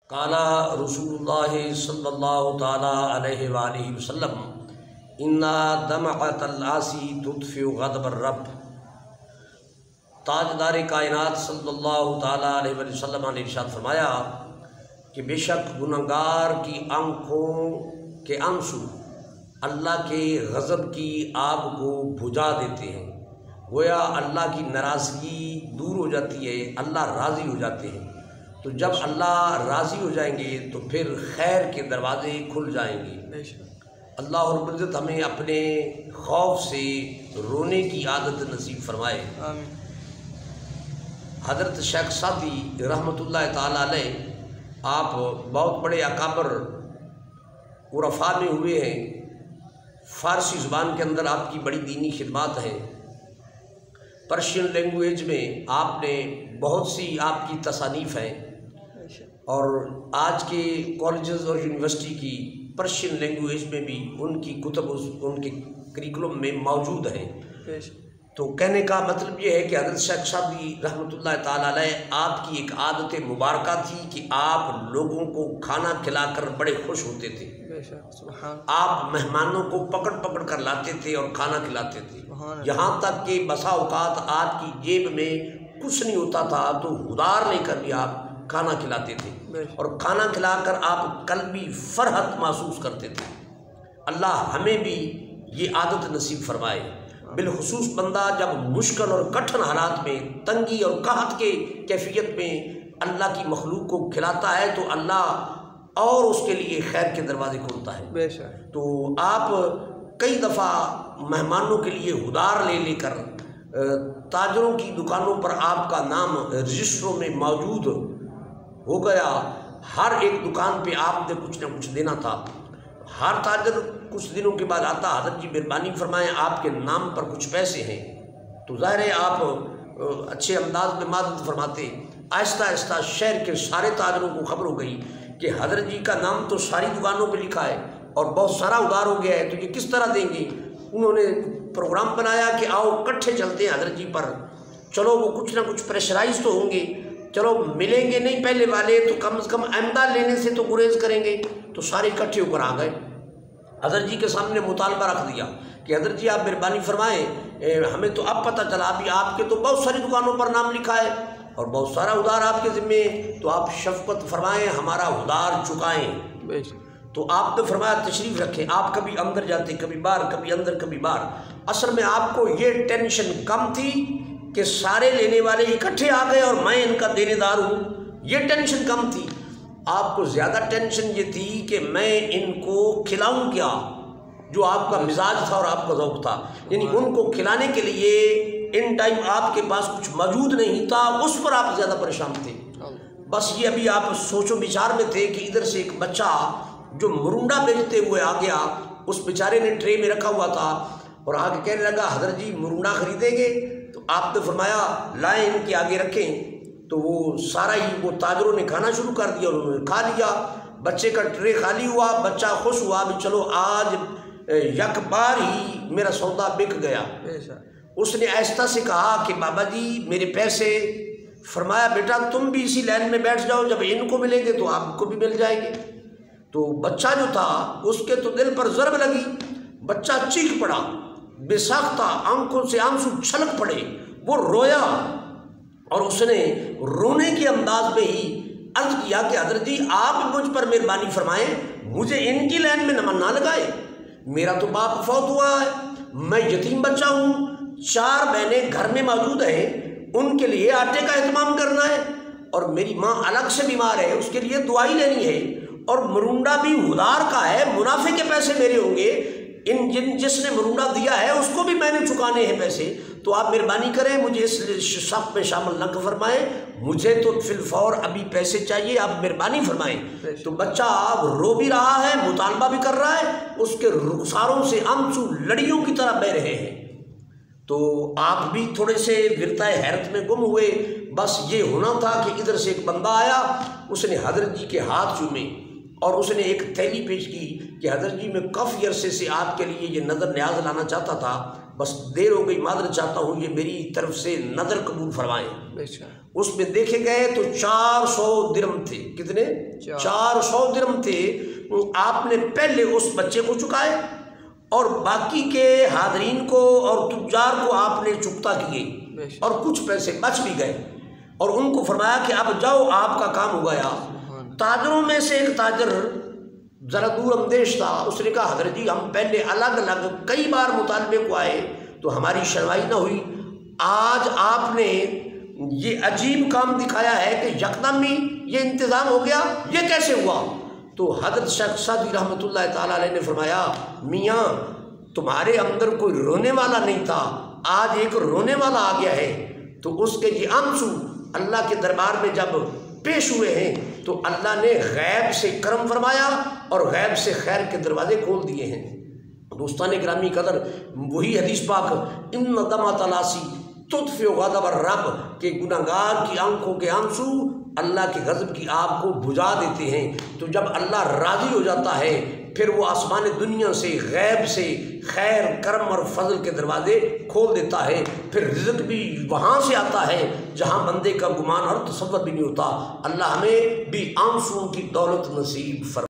قال رسول اللہ صلی اللہ تعالی علیہ وآلہ وسلم ان دمعۃ العاصی تطفئ غضب الرب۔ تاجدار کائنات صلی اللہ تعالی علیہ وآلہ وسلم نے ارشاد فرمایا کہ بے شک گنہگار کی آنکھوں کے آنسو اللہ کے غضب کی آگ کو بجھا دیتے ہیں، گویا اللہ کی ناراضگی دور ہو جاتی ہے، اللہ راضی ہو جاتے ہیں۔ تو جب اللہ راضی ہو جائیں گے تو پھر خیر کے دروازے کھل جائیں گے۔ اللہ رب العزت ہمیں اپنے خوف سے رونے کی عادت نصیب فرمائے۔ آمین۔ حضرت شیخ سعدی رحمۃ اللہ تعالی علیہ آپ بہت بڑے اکابر عرفاء میں ہوئے ہیں۔ فارسی زبان کے اندر آپ کی بڑی دینی خدمات ہیں۔ پرشین لینگویج میں آپ نے بہت سی آپ کی تصانیف ہیں، اور آج کے کالجز اور یونیورسٹی کی پرشین لینگویج میں بھی ان کی کتب ان کے کریکولم میں موجود ہیں۔ تو کہنے کا مطلب یہ ہے کہ حضرت شیخ سعدی رحمۃ اللہ تعالی علیہ آپ کی ایک عادت مبارکہ تھی کہ آپ لوگوں کو کھانا کھلا کر بڑے خوش ہوتے تھے۔ آپ مہمانوں کو پکڑ پکڑ کر لاتے تھے اور کھانا کھلاتے تھے، یہاں تک کہ بسا اوقات آپ کی جیب میں کچھ نہیں ہوتا تھا تو ادھار لے کر بھی آپ کھانا کھلاتے تھے، اور کھانا کھلا کر آپ قلبی فرحت محسوس کرتے تھے۔ اللہ ہمیں بھی یہ عادت نصیب فرمائے۔ بالخصوص بندہ جب مشکل اور کٹھن حالات میں، تنگی اور قحط کے کیفیت میں اللہ کی مخلوق کو کھلاتا ہے تو اللہ اور اس کے لیے خیر کے دروازے کھولتا ہے۔ بے شک۔ تو آپ کئی دفعہ مہمانوں کے لیے ادھار لے لے کر تاجروں کی دکانوں پر آپ کا نام رجسٹروں میں موجود ہو گیا۔ ہر ایک دکان پہ آپ نے کچھ نہ کچھ دینا تھا۔ ہر تاجر کچھ دنوں کے بعد آتا، حضرت جی مہربانی فرمائیں آپ کے نام پر کچھ پیسے ہیں، تو ظاہر ہے آپ اچھے انداز میں مدد فرماتے۔ آہستہ آہستہ شہر کے سارے تاجروں کو خبر ہو گئی کہ حضرت جی کا نام تو ساری دکانوں پہ لکھا ہے اور بہت سارا ادھار ہو گیا ہے، تو یہ کس طرح دیں گے؟ انہوں نے پروگرام بنایا کہ آؤ اکٹھے چلتے ہیں حضرت جی پر، چلو وہ کچھ نہ کچھ پریشرائز تو ہوں گے، چلو ملیں گے نہیں پہلے والے تو کم از کم امداد لینے سے تو گریز کریں گے۔ تو سارے اکٹھے ہو کر آ گئے، حضرت جی کے سامنے مطالبہ رکھ دیا کہ حضرت جی آپ مہربانی فرمائیں، ہمیں تو اب پتہ چلا ابھی آپ کے تو بہت ساری دکانوں پر نام لکھا ہے اور بہت سارا ادھار آپ کے ذمے، تو آپ شفقت فرمائیں ہمارا ادھار چکائیں۔ تو آپ نے فرمایا تشریف رکھیں۔ آپ کبھی اندر جاتے، کبھی باہر، کبھی اندر، کبھی باہر۔ اصل میں آپ کو یہ ٹینشن کم تھی کہ سارے لینے والے اکٹھے آ گئے اور میں ان کا دینے دار ہوں، یہ ٹینشن کم تھی۔ آپ کو زیادہ ٹینشن یہ تھی کہ میں ان کو کھلاؤں کیا، جو آپ کا مزاج تھا اور آپ کا ذوق تھا، یعنی ان کو کھلانے کے لیے ان ٹائم آپ کے پاس کچھ موجود نہیں تھا، اس پر آپ زیادہ پریشان تھے۔ بس یہ ابھی آپ سوچ و بچار میں تھے کہ ادھر سے ایک بچہ جو مرونڈا بیچتے ہوئے آ گیا، اس بیچارے نے ٹرے میں رکھا ہوا تھا اور آگے کہنے لگا حضرت جی مرونڈا خریدیں گے؟ تو آپ نے فرمایا لائیں ان کے آگے رکھیں۔ تو وہ سارا ہی وہ تاجروں نے کھانا شروع کر دیا اور انہوں نے کھا لیا، بچے کا ٹرے خالی ہوا، بچہ خوش ہوا بھی چلو آج یک بار ہی میرا سودا بک گیا۔ اس نے آہستہ سے کہا کہ بابا جی میرے پیسے؟ فرمایا بیٹا تم بھی اسی لائن میں بیٹھ جاؤ، جب ان کو ملیں گے تو آپ کو بھی مل جائیں گے۔ تو بچہ جو تھا اس کے تو دل پر ضرب لگی، بچہ چیخ پڑا، بے ساختہ آنکھوں سے آنسو چھلک پڑے، وہ رویا اور اس نے رونے کے انداز میں ہی عرض کیا کہ حضرت جی آپ مجھ پر مہربانی فرمائیں، مجھے ان کی لائن میں نہ لگائے، میرا تو باپ فوت ہوا ہے، میں یتیم بچہ ہوں، 4 بہنیں گھر میں موجود ہیں، ان کے لیے آٹے کا اہتمام کرنا ہے، اور میری ماں الگ سے بیمار ہے، اس کے لیے دوائی لینی ہے، اور مرونڈا بھی ادھار کا ہے، منافع کے پیسے میرے ہوں گے، جس نے مرونڈا دیا ہے اس کو بھی میں نے چکانے ہیں پیسے، تو آپ مہربانی کریں مجھے اس صف میں شامل نہ فرمائیں، مجھے تو فی الفور ابھی پیسے چاہیے، آپ مہربانی فرمائیں۔ تو بچہ رو بھی رہا ہے، مطالبہ بھی کر رہا ہے، اس کے رخساروں سے آنسو لڑیوں کی طرح بہہ رہے ہیں۔ تو آپ بھی تھوڑے سے ورتائے حیرت میں گم ہوئے۔ بس یہ ہونا تھا کہ ادھر سے ایک بندہ آیا، اس نے حضرت جی کے ہاتھ چومے اور اس نے ایک تھیلی پیش کی کہ حضرت جی میں کافی عرصے سے آپ کے لیے یہ نظر نیاز لانا چاہتا تھا، بس دیر ہو گئی، معذرت چاہتا ہوں، یہ میری طرف سے نظر قبول فرمائیں۔ اس میں دیکھے گئے تو 400 درم تھے۔ کتنے؟ 400 درم تھے۔ آپ نے پہلے اس بچے کو چکائے اور باقی کے حاضرین کو اور تجار کو آپ نے چکتا کیے اور کچھ پیسے بچ بھی گئے، اور ان کو فرمایا کہ اب جاؤ، آپ کا کام ہو گیا۔ تاجروں میں سے ایک تاجر ذرا دور اندیش تھا، اس نے کہا حضرت جی ہم پہلے الگ الگ کئی بار مطالبے کو آئے تو ہماری سنوائی نہ ہوئی، آج آپ نے یہ عجیب کام دکھایا ہے کہ یکدم ہی یہ انتظام ہو گیا، یہ کیسے ہوا؟ تو حضرت شیخ سعدی رحمۃ اللہ تعالیٰ علیہ نے فرمایا میاں تمہارے اندر کوئی رونے والا نہیں تھا، آج ایک رونے والا آ گیا ہے۔ تو اس کے یہ آنسو اللہ کے دربار میں جب پیش ہوئے ہیں تو اللہ نے غیب سے کرم فرمایا اور غیب سے خیر کے دروازے کھول دیے ہیں۔ دوستان گرامی قدر، وہی حدیث پاک ان دمع تلاسی تطفئ غضب الرب کہ گناہگار کی آنکھوں کے آنسو اللہ کے غضب کی آگ کو بجھا دیتے ہیں۔ تو جب اللہ راضی ہو جاتا ہے پھر وہ آسمان دنیا سے غیب سے خیر کرم اور فضل کے دروازے کھول دیتا ہے، پھر رزق بھی وہاں سے آتا ہے جہاں بندے کا گمان اور تصور بھی نہیں ہوتا۔ اللہ ہمیں بھی آنسوؤں کی دولت نصیب فرمائے۔